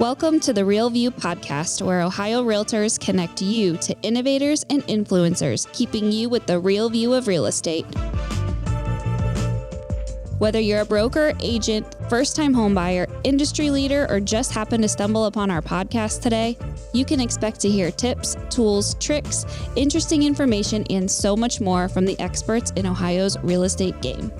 Welcome to the Real View podcast, where Ohio Realtors connect you to innovators and influencers, keeping you with the real view of real estate. Whether you're a broker, agent, first-time homebuyer, industry leader, or just happen to stumble upon our podcast today, you can expect to hear tips, tools, tricks, interesting information, and so much more from the experts in Ohio's real estate game.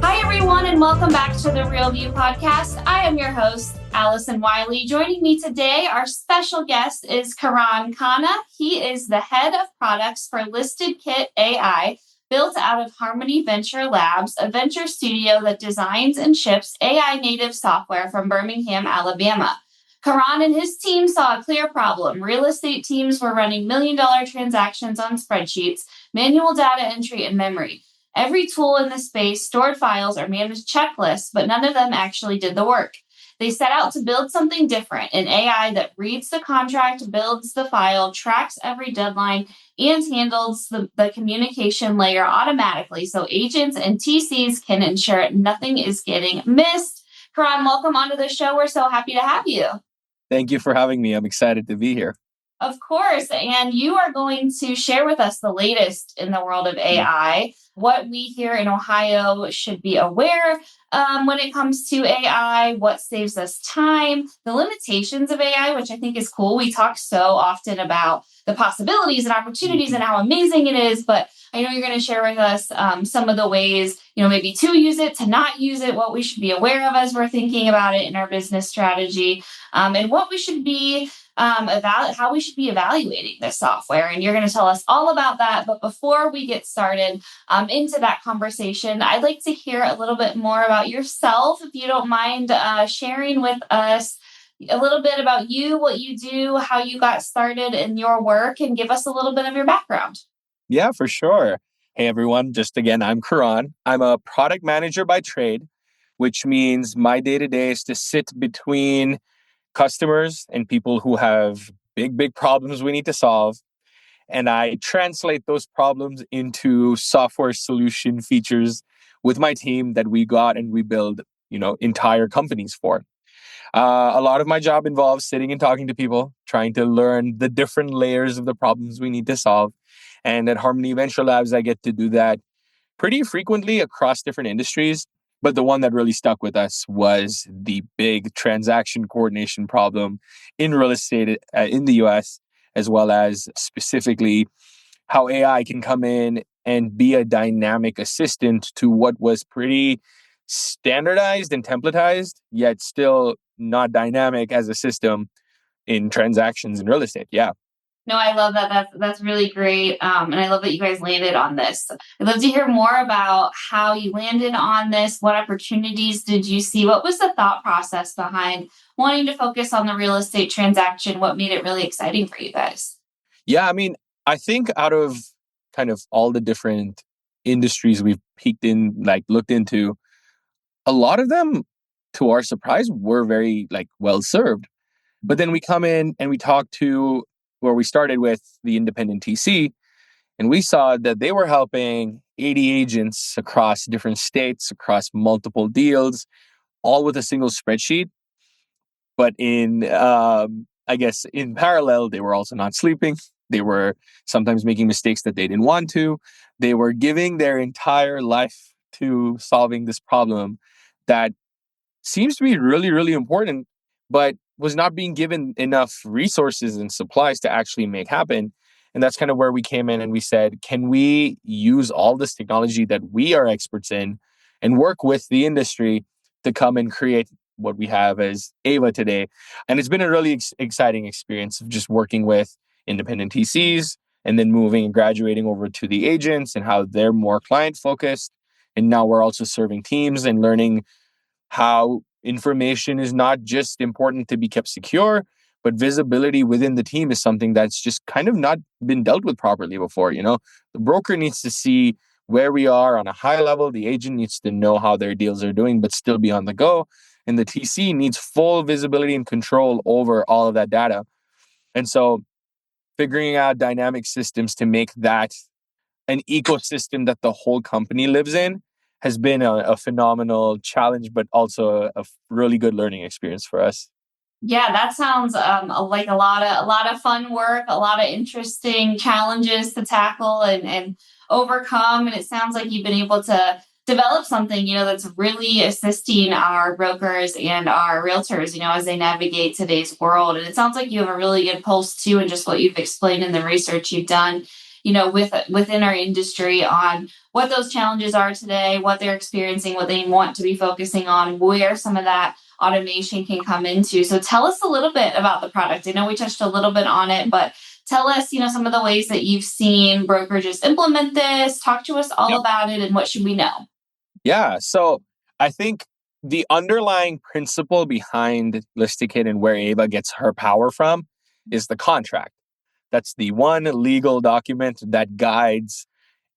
Hi, everyone, and welcome back to the Real View podcast. I am your host, Allison Wiley. Joining me today, our special guest is Karan Khanna. He is the head of products for Listed Kit AI, built out of Harmony Venture Labs, a venture studio that designs and ships AI-native software from Birmingham, Alabama. Karan and his team saw a clear problem. Real estate teams were running million-dollar transactions on spreadsheets, manual data entry, and memory. Every tool in the space stored files or managed checklists, but none of them actually did the work. They set out to build something different, an AI that reads the contract, builds the file, tracks every deadline, and handles the communication layer automatically so agents and TCs can ensure nothing is getting missed. Karan, welcome onto the show. We're so happy to have you. Thank you for having me. I'm excited to be here. Of course. And you are going to share with us the latest in the world of AI, what we here in Ohio should be aware when it comes to AI, what saves us time, the limitations of AI, which I think is cool. We talk so often about the possibilities and opportunities and how amazing it is, but I know you're going to share with us some of the ways, maybe to use it, to not use it, what we should be aware of as we're thinking about it in our business strategy, and what we should be how we should be evaluating this software. And you're going to tell us all about that. But before we get started into that conversation, I'd like to hear a little bit more about yourself, if you don't mind sharing with us a little bit about you, what you do, how you got started in your work, and give us a little bit of your background. Yeah, for sure. Hey, everyone. Just again, I'm Karan. I'm a product manager by trade, which means my day-to-day is to sit between customers and people who have big problems we need to solve. And I translate those problems into software solution features with my team that we got and we build, entire companies for. A lot of my job involves sitting and talking to people, trying to learn the different layers of the problems we need to solve. And at Harmony Venture Labs, I get to do that pretty frequently across different industries. But the one that really stuck with us was the big transaction coordination problem in real estate in the US, as well as specifically how AI can come in and be a dynamic assistant to what was pretty standardized and templatized, yet still not dynamic as a system in transactions in real estate. Yeah. No, I love that. That's really great. And I love that you guys landed on this. I'd love to hear more about how you landed on this. What opportunities did you see? What was the thought process behind wanting to focus on the real estate transaction? What made it really exciting for you guys? Yeah, I think out of kind of all the different industries we've looked into, a lot of them, to our surprise, were very well served. But then we come in and we talk to where we started with the independent TC, and we saw that they were helping 80 agents across different states, across multiple deals, all with a single spreadsheet. But in parallel, they were also not sleeping. They were sometimes making mistakes that they didn't want to. They were giving their entire life to solving this problem that seems to be really, really important, but was not being given enough resources and supplies to actually make happen. And that's kind of where we came in and we said, can we use all this technology that we are experts in and work with the industry to come and create what we have as Ava today? And it's been a really exciting experience of just working with independent TCs and then moving and graduating over to the agents and how they're more client focused. And now we're also serving teams and learning how information is not just important to be kept secure, but visibility within the team is something that's just kind of not been dealt with properly before. The broker needs to see where we are on a high level. The agent needs to know how their deals are doing, but still be on the go. And the TC needs full visibility and control over all of that data. And so figuring out dynamic systems to make that an ecosystem that the whole company lives in has been a phenomenal challenge, but also a really good learning experience for us. Yeah, that sounds like a lot of fun work, a lot of interesting challenges to tackle and overcome. And it sounds like you've been able to develop something, that's really assisting our brokers and our realtors, as they navigate today's world. And it sounds like you have a really good pulse too, and just what you've explained in the research you've done, within our industry on what those challenges are today, what they're experiencing, what they want to be focusing on, where some of that automation can come into. So tell us a little bit about the product. I know we touched a little bit on it, but tell us, some of the ways that you've seen brokerages implement this. Talk to us all Yep. about it and what should we know? Yeah. So I think the underlying principle behind Listicate and where Ava gets her power from is the contract. That's the one legal document that guides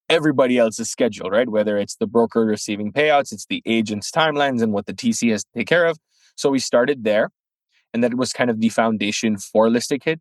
everybody else's schedule, right? Whether it's the broker receiving payouts, it's the agent's timelines and what the TC has to take care of. So we started there, and that was kind of the foundation for Listicate.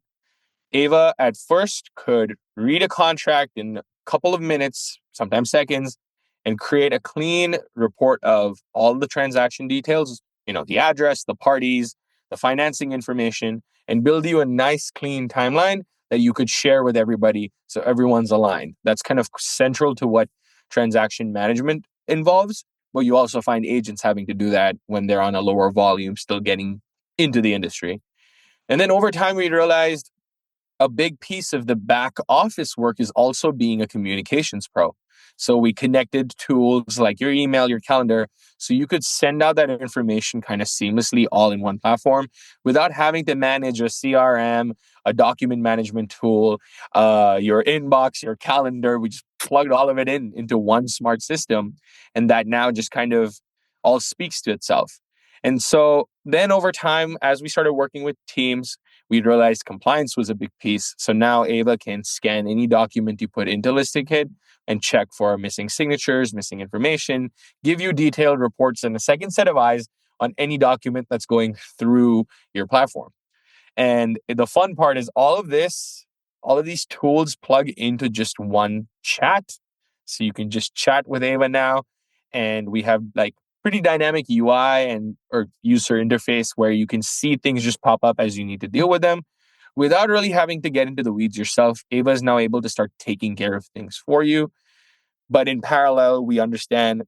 Ava at first could read a contract in a couple of minutes, sometimes seconds, and create a clean report of all the transaction details, the address, the parties, the financing information, and build you a nice clean timeline that you could share with everybody so everyone's aligned. That's kind of central to what transaction management involves, but you also find agents having to do that when they're on a lower volume, still getting into the industry. And then over time, we realized a big piece of the back office work is also being a communications pro. So we connected tools like your email, your calendar, so you could send out that information kind of seamlessly all in one platform without having to manage a CRM, a document management tool, your inbox, your calendar. We just plugged all of it into one smart system. And that now just kind of all speaks to itself. And so then over time, as we started working with teams, we realized compliance was a big piece. So now Ava can scan any document you put into Listicate and check for missing signatures, missing information, give you detailed reports and a second set of eyes on any document that's going through your platform. And the fun part is all of these tools plug into just one chat. So you can just chat with Ava now. And we have like pretty dynamic UI and or user interface where you can see things just pop up as you need to deal with them without really having to get into the weeds yourself. Ava is now able to start taking care of things for you. But in parallel, we understand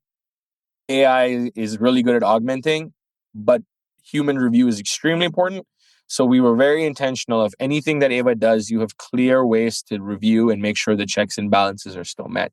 AI is really good at augmenting, but human review is extremely important. So we were very intentional of anything that Ava does, you have clear ways to review and make sure the checks and balances are still met.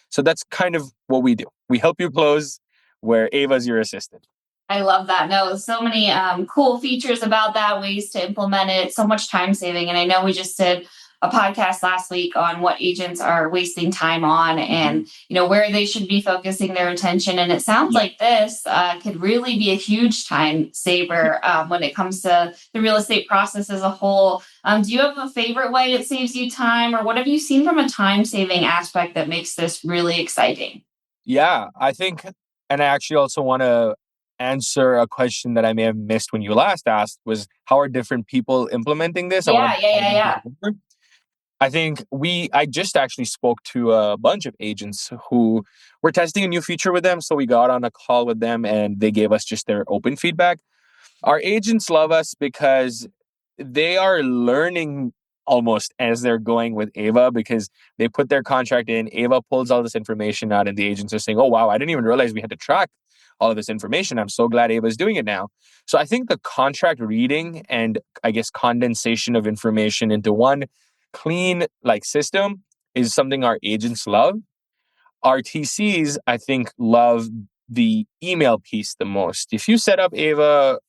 So that's kind of what we do. We help you close where Ava's your assistant. I love that. No, so many cool features about that, ways to implement it, so much time saving. And I know we just did a podcast last week on what agents are wasting time on and where they should be focusing their attention. And it sounds Yeah. like this could really be a huge time saver when it comes to the real estate process as a whole. Do you have a favorite way it saves you time, or what have you seen from a time saving aspect that makes this really exciting? Yeah, I think, and I actually also want to answer a question that I may have missed when you last asked was how are different people implementing this? I want Yeah, yeah, to yeah, yeah. I think I just actually spoke to a bunch of agents who were testing a new feature with them. So we got on a call with them and they gave us just their open feedback. Our agents love us because they are learning almost as they're going with Ava because they put their contract in. Ava pulls all this information out, and the agents are saying, "Oh, wow, I didn't even realize we had to track all of this information. I'm so glad Ava's doing it now." So I think the contract reading and I guess condensation of information into one clean like system is something our agents love. Our TCs, I think, love the email piece the most. If you set up Ava,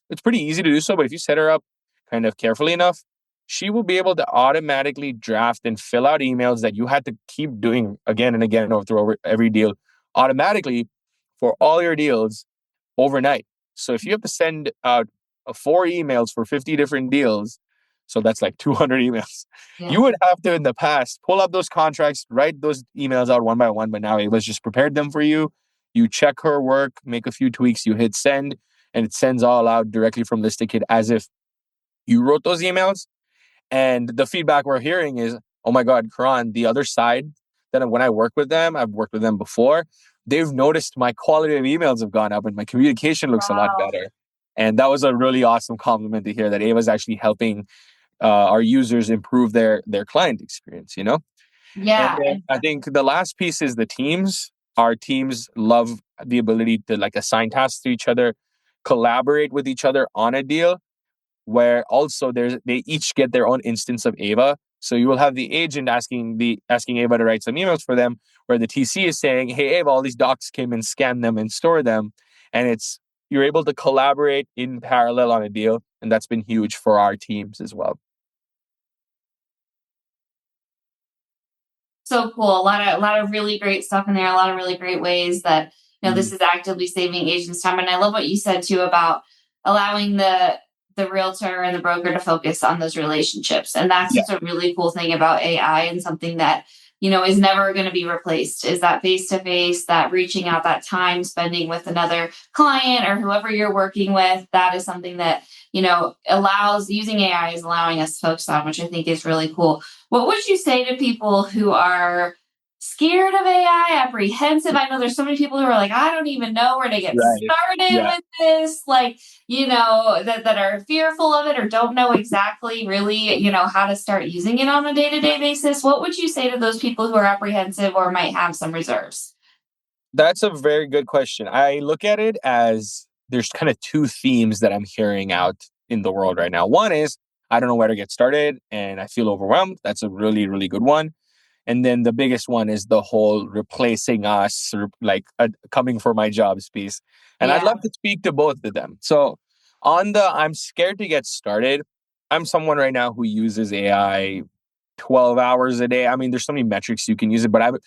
it's pretty easy to do so, but if you set her up kind of carefully enough, she will be able to automatically draft and fill out emails that you had to keep doing again and again through every deal automatically for all your deals overnight. So if you have to send out four emails for 50 different deals, so that's like 200 emails. Yeah. You would have to, in the past, pull up those contracts, write those emails out one by one, but now Ava's just prepared them for you. You check her work, make a few tweaks, you hit send, and it sends all out directly from Listicate as if you wrote those emails. And the feedback we're hearing is, oh my God, Karan, the other side, that when I work with them, I've worked with them before, they've noticed my quality of emails have gone up and my communication looks a lot Wow. better. And that was a really awesome compliment to hear that Ava's actually helping our users improve their client experience, you know? And Yeah. then I think the last piece is the teams. Our teams love the ability to like assign tasks to each other, collaborate with each other on a deal, where also they each get their own instance of Ava. So you will have the agent asking Ava to write some emails for them, where the TC is saying, "Hey Ava, all these docs came in, scan them and store them," and you're able to collaborate in parallel on a deal, and that's been huge for our teams as well. So cool. A lot of really great stuff in there, a lot of really great ways that this Mhm. is actively saving agents time. And I love what you said too about allowing the realtor and the broker to focus on those relationships. And that's Yeah, just a really cool thing about AI, and something that is never going to be replaced, is that face to face, that reaching out, that time spending with another client or whoever you're working with. That is something that allows using AI is allowing us to focus on, which I think is really cool. What would you say to people who are scared of AI, apprehensive? I know there's so many people who are like, I don't even know where to get right. started Yeah. with this, like, that are fearful of it or don't know exactly really, how to start using it on a day to day basis. What would you say to those people who are apprehensive or might have some reserves? That's a very good question. I look at it as there's kind of two themes that I'm hearing out in the world right now. One is I don't know where to get started and I feel overwhelmed. That's a really, really good one. And then the biggest one is the whole replacing us, or like coming for my jobs piece. And I'd Yeah. love to speak to both of them. So, on the I'm scared to get started, I'm someone right now who uses AI 12 hours a day. I mean, there's so many metrics you can use it, but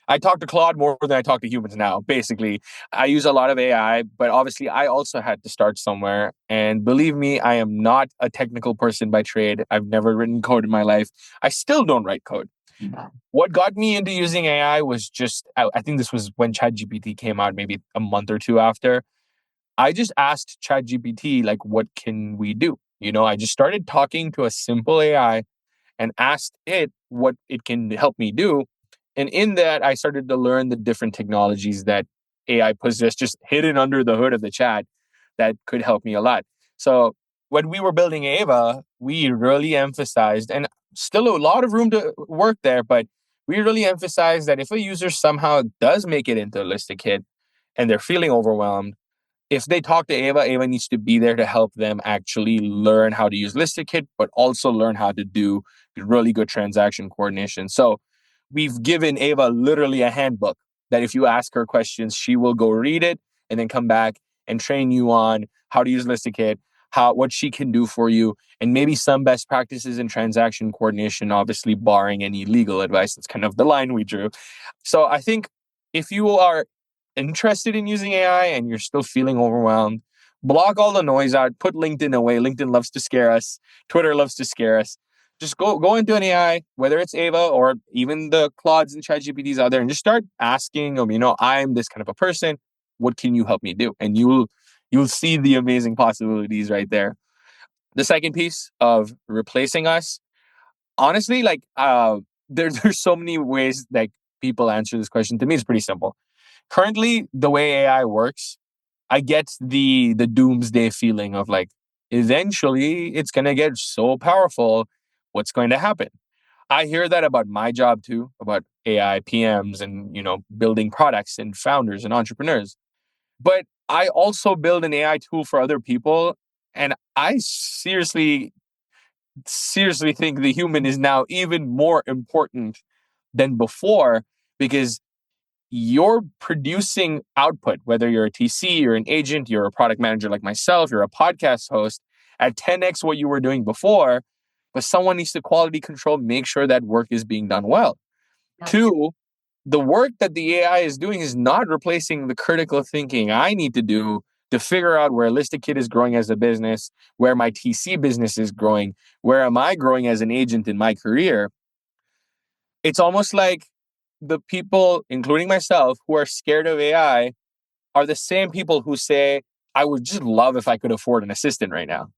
I talk to Claude more than I talk to humans now. Basically, I use a lot of AI, but obviously, I also had to start somewhere. And believe me, I am not a technical person by trade. I've never written code in my life. I still don't write code. What got me into using AI was just, I think this was when ChatGPT came out, maybe a month or two after. I just asked ChatGPT, like, what can we do? I just started talking to a simple AI and asked it what it can help me do. And in that, I started to learn the different technologies that AI possessed just hidden under the hood of the chat that could help me a lot. So when we were building Ava, we really emphasized, and still a lot of room to work there, but we really emphasized that if a user somehow does make it into a listed kit and they're feeling overwhelmed, if they talk to Ava, Ava needs to be there to help them actually learn how to use Listed Kit, but also learn how to do really good transaction coordination. So we've given Ava literally a handbook that if you ask her questions, she will go read it and then come back and train you on how to use Listed Kit, what she can do for you, and maybe some best practices in transaction coordination, obviously barring any legal advice. That's kind of the line we drew. So I think if you are interested in using AI and you're still feeling overwhelmed, block all the noise out, put LinkedIn away. LinkedIn loves to scare us, Twitter loves to scare us. Just go into an AI, whether it's Ava or even the Claudes and ChatGPTs out there, and just start asking them, I'm this kind of a person. What can you help me do? And you'll see the amazing possibilities right there. The second piece of replacing us, honestly, like there's so many ways like people answer this question. To me, it's pretty simple. Currently, the way AI works, I get the doomsday feeling of like eventually it's gonna get so powerful. What's going to happen? I hear that about my job too, about AI PMs and building products and founders and entrepreneurs. But I also build an AI tool for other people, and I seriously think the human is now even more important than before because you're producing output, whether you're a TC, you're an agent, you're a product manager like myself, you're a podcast host at 10x what you were doing before, but someone needs to quality control, make sure that work is being done well. Yep. Two, the work that the AI is doing is not replacing the critical thinking I need to do to figure out where Listed Kit is growing as a business, where my TC business is growing, where am I growing as an agent in my career. It's almost like the people, including myself, who are scared of AI are the same people who say, I would just love if I could afford an assistant right now.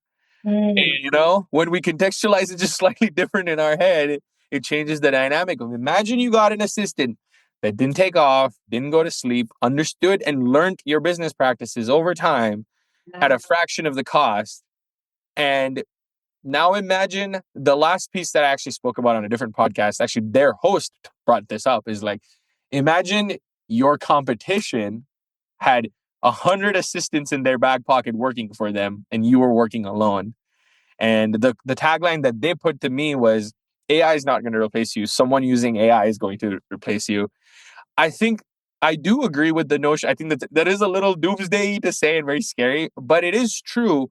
And, Mm. when we contextualize it just slightly different in our head, it changes the dynamic of imagine you got an assistant that didn't take off, didn't go to sleep, understood and learned your business practices over time at a fraction of the cost. And now imagine the last piece that I actually spoke about on a different podcast. Actually, their host brought this up is like, imagine your competition had 100 assistants in their back pocket working for them and you were working alone. And the tagline that they put to me was, AI is not going to replace you. Someone using AI is going to replace you. I think I do agree with the notion. I think that is a little doomsday to say and very scary, but it is true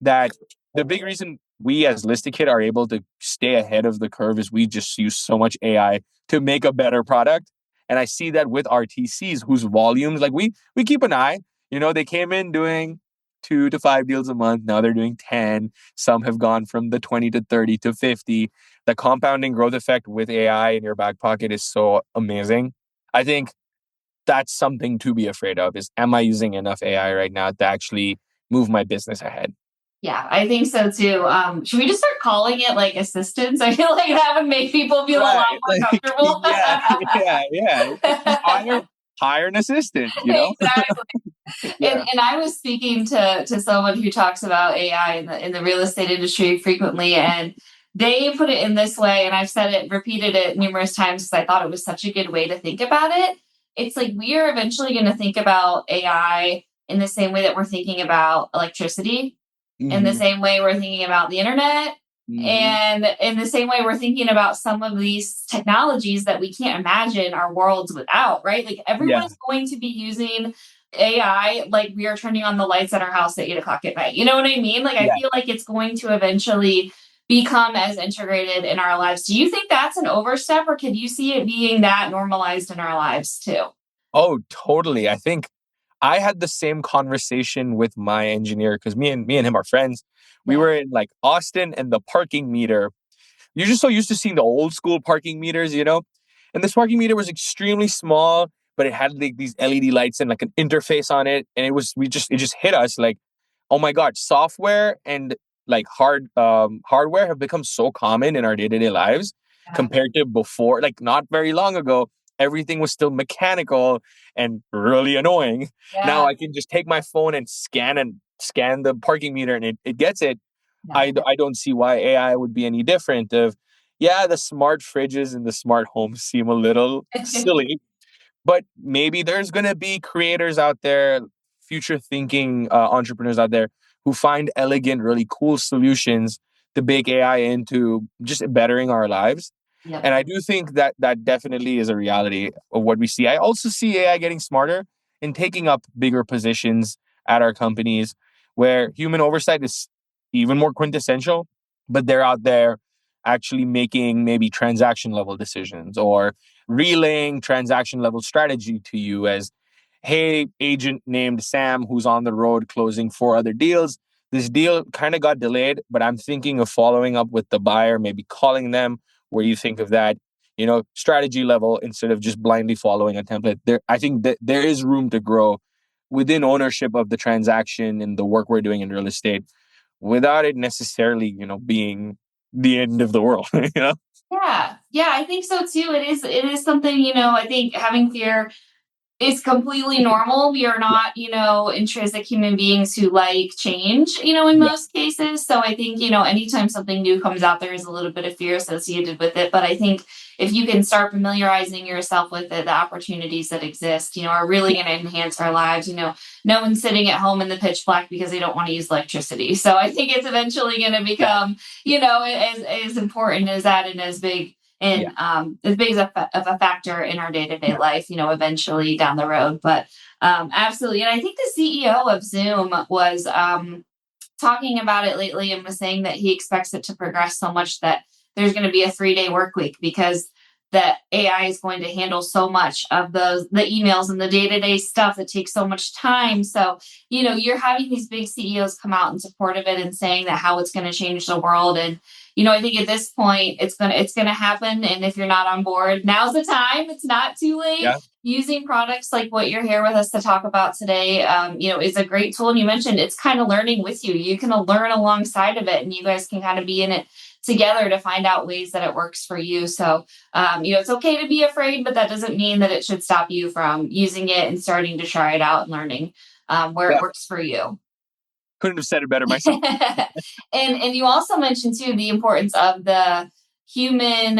that the big reason we as Listikit are able to stay ahead of the curve is we just use so much AI to make a better product. And I see that with RTCs whose volumes, like we keep an eye, they came in doing 2 to 5 deals a month. Now they're doing 10. Some have gone from the 20 to 30 to 50. The compounding growth effect with AI in your back pocket is so amazing. I think that's something to be afraid of is, am I using enough AI right now to actually move my business ahead? Yeah, I think so too. Should we just start calling it like assistance? I feel like that would make people feel a lot Right. more Like, comfortable. yeah, yeah. Just hire an assistant. Exactly. And Yeah. and I was speaking to someone who talks about AI in the real estate industry frequently, and they put it in this way, and I've repeated it numerous times because I thought it was such a good way to think about it. It's like we are eventually going to think about AI in the same way that we're thinking about electricity, in the Hmm. same way we're thinking about the internet, Hmm. and in the same way we're thinking about some of these technologies that we can't imagine our worlds without, right? Like Yeah. everyone's going to be using AI like we are turning on the lights at our house at 8 o'clock at night. You know what I mean? Like I Yeah. feel like it's going to eventually become as integrated in our lives. Do you think that's an overstep, or could you see it being that normalized in our lives too? Oh, totally. I think I had the same conversation with my engineer because me and him are friends. We Yeah. were in like Austin and the parking meter. You're just so used to seeing the old school parking meters. And this parking meter was extremely small, but it had like these LED lights and like an interface on it. And it just hit us like, oh my God, software and like hardware have become so common in our day-to-day lives Yeah. compared to before, like not very long ago. Everything was still mechanical and really annoying. Now Yeah. I can just take my phone and scan the parking meter and it gets it. Yeah. I don't see why AI would be any different. Yeah, the smart fridges and the smart homes seem a little silly, but maybe there's going to be creators out there, future thinking entrepreneurs out there who find elegant, really cool solutions to bake AI into just bettering our lives. Yep. And I do think that that definitely is a reality of what we see. I also see AI getting smarter and taking up bigger positions at our companies where human oversight is even more quintessential, but they're out there actually making maybe transaction level decisions or relaying transaction level strategy to you as, hey, agent named Sam who's on the road closing 4 other deals. This deal kind of got delayed, but I'm thinking of following up with the buyer, maybe calling them. What do you think of that? Strategy level instead of just blindly following a template. I think that there is room to grow within ownership of the transaction and the work we're doing in real estate without it necessarily, being the end of the world. Yeah. Yeah, I think so too. It is something, I think having fear is completely normal. We are Yeah. not, intrinsic human beings who like change, in Yeah. most cases. So I think, anytime something new comes out, there is a little bit of fear associated with it. But I think if you can start familiarizing yourself with it, the opportunities that exist, are really going to enhance our lives. No one's sitting at home in the pitch black because they don't want to use electricity. So I think it's eventually going to Yeah. become, as important as that and as big Yeah. and as big of a factor in our day-to-day Yeah. life, eventually down the road. But absolutely. And I think the CEO of Zoom was talking about it lately and was saying that he expects it to progress so much that there's going to be a 3-day work week because that AI is going to handle so much of the emails and the day-to-day stuff that takes so much time. So, you're having these big CEOs come out in support of it and saying that how it's going to change the world. And, I think at this point it's gonna happen. And if you're not on board, now's the time. It's not too late. Yeah. Using products like what you're here with us to talk about today, is a great tool. And you mentioned it's kind of learning with you. You can learn alongside of it, and you guys can kind of be in it together to find out ways that it works for you. So, it's okay to be afraid, but that doesn't mean that it should stop you from using it and starting to try it out and learning where it Yeah, works for you. couldn't have said it better myself. And you also mentioned too the importance of the human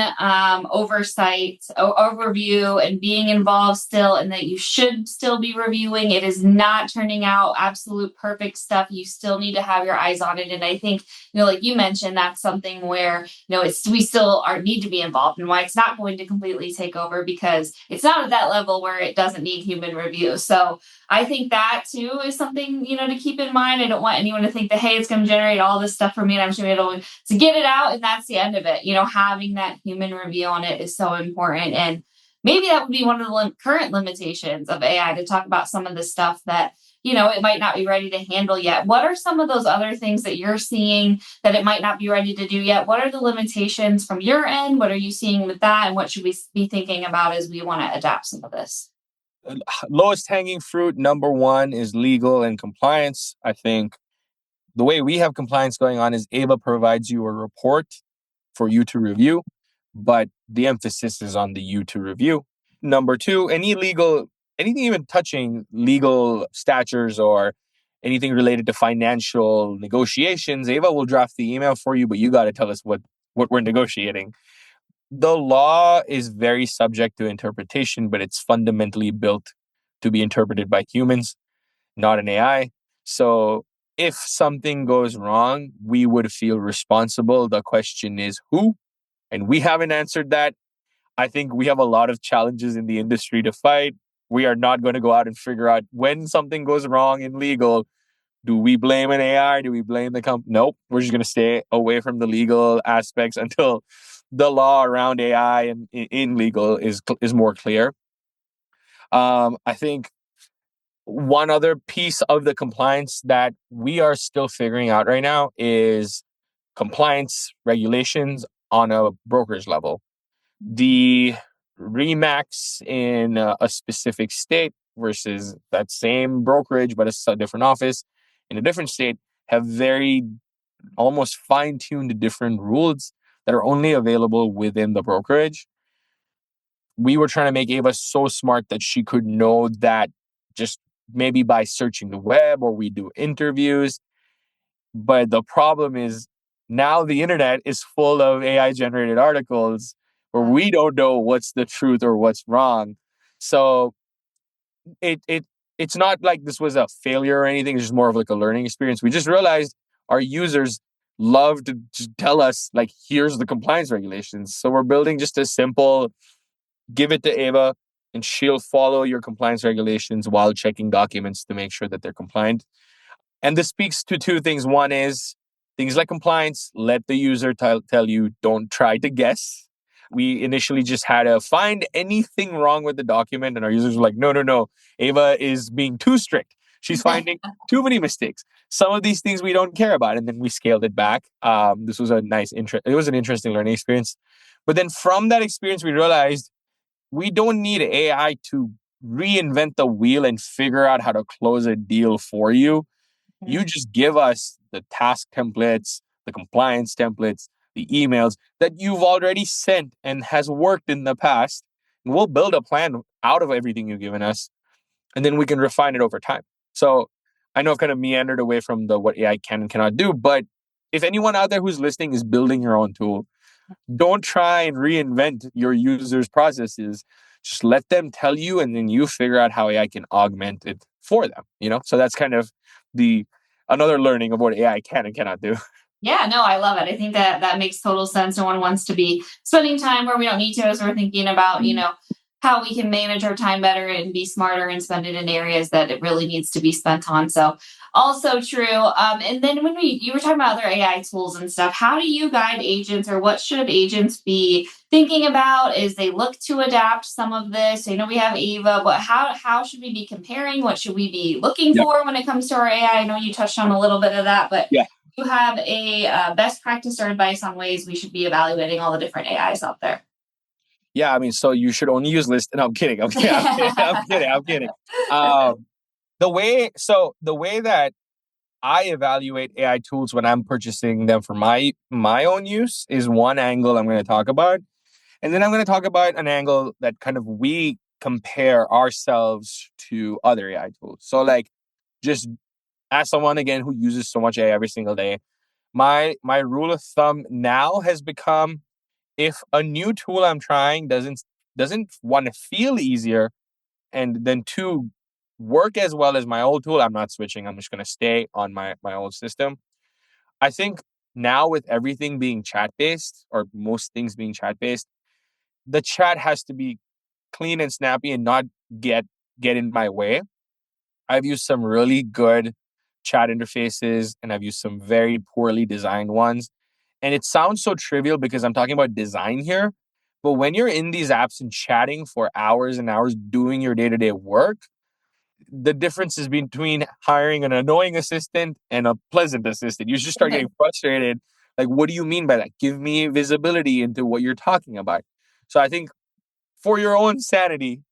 oversight overview and being involved still, and that you should still be reviewing. It is not turning out absolute perfect stuff. You still need to have your eyes on it. And I think, like you mentioned, that's something where it's we still are need to be involved, and why it's not going to completely take over, because it's not at that level where it doesn't need human review. So I think that too is something, to keep in mind. I don't want anyone to think that, hey, it's going to generate all this stuff for me and I'm just going to be able to get it out and that's the end of it. Having that human review on it is so important. And maybe that would be one of the current limitations of AI, to talk about some of the stuff that, it might not be ready to handle yet. What are some of those other things that you're seeing that it might not be ready to do yet? What are the limitations from your end? What are you seeing with that? And what should we be thinking about as we want to adapt some of this? Lowest hanging fruit number one is legal and compliance. I think the way we have compliance going on is Ava provides you a report for you to review, but the emphasis is on the you to review. Number two, anything even touching legal statutes or anything related to financial negotiations, Ava will draft the email for you, but you got to tell us what we're negotiating. The law is very subject to interpretation, but it's fundamentally built to be interpreted by humans, not an AI. So if something goes wrong, we would feel responsible. The question is who? And we haven't answered that. I think we have a lot of challenges in the industry to fight. We are not going to go out and figure out when something goes wrong in legal. Do we blame an AI? Do we blame the company? Nope. We're just going to stay away from the legal aspects until the law around AI and in legal is more clear. I think one other piece of the compliance that we are still figuring out right now is compliance regulations on a brokerage level. The Remax in a specific state versus that same brokerage, but it's a different office in a different state, have very almost fine-tuned different rules that are only available within the brokerage. We were trying to make Ava so smart that she could know that just maybe by searching the web, or we do interviews. But the problem is now the internet is full of AI generated articles where we don't know what's the truth or what's wrong. So it's not like this was a failure or anything. It's just more of like a learning experience. We just realized our users love to just tell us, like, here's the compliance regulations. So we're building just a simple, give it to Ava and she'll follow your compliance regulations while checking documents to make sure that they're compliant. And this speaks to two things. One is things like compliance, let the user tell you, don't try to guess. We initially just had to find anything wrong with the document, and our users were like, no, no, no, Ava is being too strict. She's finding too many mistakes. Some of these things we don't care about. And then we scaled it back. This was it was an interesting learning experience. But then from that experience, we realized we don't need AI to reinvent the wheel and figure out how to close a deal for you. You just give us the task templates, the compliance templates, the emails that you've already sent and has worked in the past. And we'll build a plan out of everything you've given us, and then we can refine it over time. So I know I've kind of meandered away from the what AI can and cannot do, but if anyone out there who's listening is building your own tool, don't try and reinvent your users' processes. Just let them tell you, and then you figure out how AI can augment it for them. So that's kind of the another learning of what AI can and cannot do. Yeah, no, I love it. I think that that makes total sense. No one wants to be spending time where we don't need to, as we're thinking about, how we can manage our time better and be smarter and spend it in areas that it really needs to be spent on. So also true. And then when you were talking about other AI tools and stuff, how do you guide agents, or what should agents be thinking about as they look to adapt some of this? I know we have Ava, but how should we be comparing? What should we be looking Yep. for when it comes to our AI? I know you touched on a little bit of that, but Yeah. you have a best practice or advice on ways we should be evaluating all the different AIs out there? Yeah, I mean, so you should only use list. No, I'm kidding. I'm kidding. I'm kidding. I'm kidding. I'm kidding. The way that I evaluate AI tools when I'm purchasing them for my own use is one angle I'm going to talk about. And then I'm going to talk about an angle that kind of we compare ourselves to other AI tools. So like just as someone again who uses so much AI every single day, my rule of thumb now has become if a new tool I'm trying doesn't want to feel easier and then two work as well as my old tool, I'm not switching. I'm just going to stay on my old system. I think now with everything being chat based or most things being chat based, the chat has to be clean and snappy and not get in my way. I've used some really good chat interfaces and I've used some very poorly designed ones. And it sounds so trivial because I'm talking about design here. But when you're in these apps and chatting for hours and hours doing your day-to-day work, the difference is between hiring an annoying assistant and a pleasant assistant. You just start getting frustrated. Like, what do you mean by that? Give me visibility into what you're talking about. So I think for your own sanity,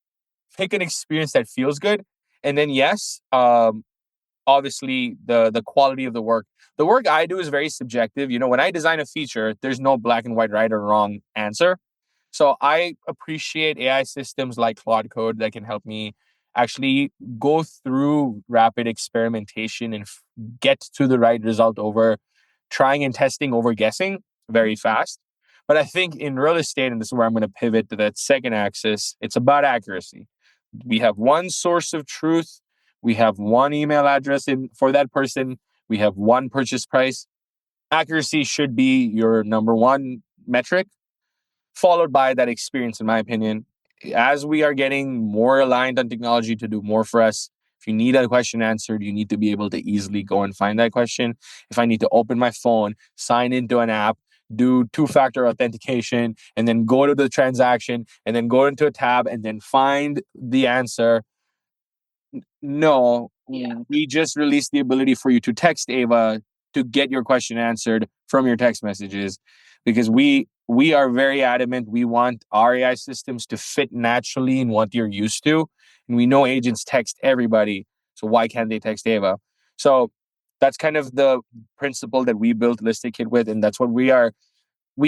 pick an experience that feels good. And then yes, obviously the quality of the work. The work I do is very subjective. You know, when I design a feature, there's no black and white right or wrong answer. So I appreciate AI systems like Claude Code that can help me actually go through rapid experimentation and get to the right result over trying and testing over guessing very fast. But I think in real estate, and this is where I'm going to pivot to that second axis, it's about accuracy. We have one source of truth. We have one email address for that person. We have one purchase price. Accuracy should be your number one metric, followed by that experience, in my opinion. As we are getting more aligned on technology to do more for us, if you need a question answered, you need to be able to easily go and find that question. If I need to open my phone, sign into an app, do two-factor authentication, and then go to the transaction, and then go into a tab, and then find the answer. No, we just released the ability for you to text Ava to get your question answered from your text messages because we are very adamant. We want our AI systems to fit naturally in what you're used to. And we know agents text everybody. So why can't they text Ava? So that's kind of the principle that we built Listed Kit with. And that's what we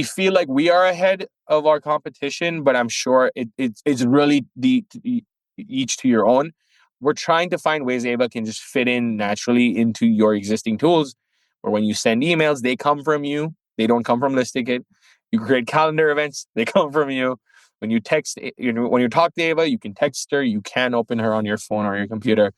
feel like we are ahead of our competition, but I'm sure it's really each to your own. We're trying to find ways Ava can just fit in naturally into your existing tools. Or when you send emails, they come from you. They don't come from Listed Kit. You create calendar events, they come from you. When you text, when you talk to Ava, you can text her. You can open her on your phone or your computer.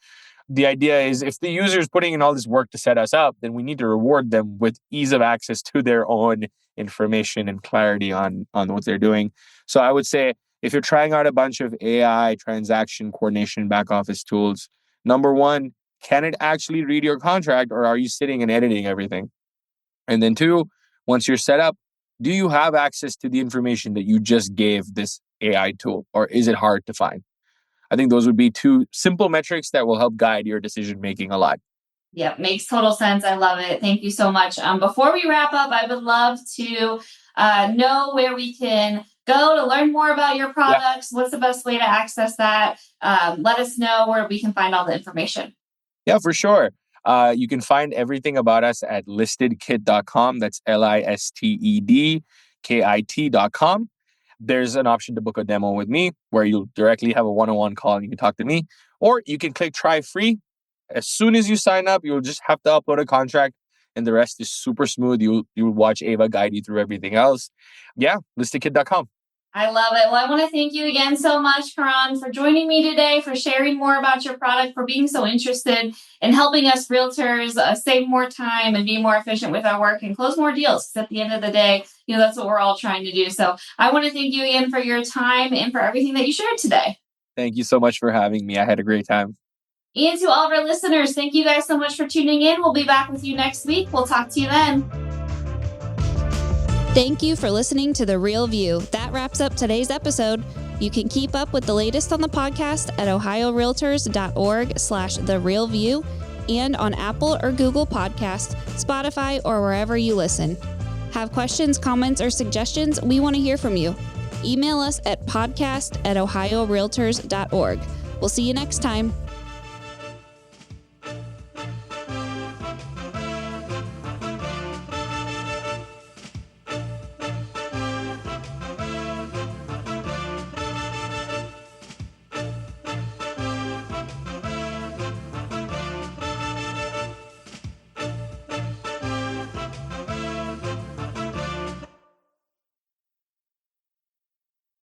The idea is if the user is putting in all this work to set us up, then we need to reward them with ease of access to their own information and clarity on what they're doing. So I would say if you're trying out a bunch of AI transaction coordination back office tools, number one, can it actually read your contract or are you sitting and editing everything? And then two, once you're set up, do you have access to the information that you just gave this AI tool or is it hard to find? I think those would be two simple metrics that will help guide your decision making a lot. Yep, makes total sense. I love it. Thank you so much. Before we wrap up, I would love to know where we can go to learn more about your products. Yeah. What's the best way to access that? Let us know where we can find all the information. Yeah, for sure. You can find everything about us at listedkit.com. That's listedkit.com. There's an option to book a demo with me where you'll directly have a one-on-one call and you can talk to me. Or you can click try free. As soon as you sign up, you'll just have to upload a contract and the rest is super smooth. You'll watch Ava guide you through everything else. Yeah, listedkit.com. I love it. Well, I want to thank you again so much, Karan, for joining me today, for sharing more about your product, for being so interested in helping us realtors save more time and be more efficient with our work and close more deals. Because at the end of the day, that's what we're all trying to do. So I want to thank you again for your time and for everything that you shared today. Thank you so much for having me. I had a great time. And to all of our listeners, thank you guys so much for tuning in. We'll be back with you next week. We'll talk to you then. Thank you for listening to The Real View. That wraps up today's episode. You can keep up with the latest on the podcast at ohiorealtors.org/therealview and on Apple or Google Podcasts, Spotify, or wherever you listen. Have questions, comments, or suggestions? We want to hear from you. Email us at podcast@ohiorealtors.org. We'll see you next time.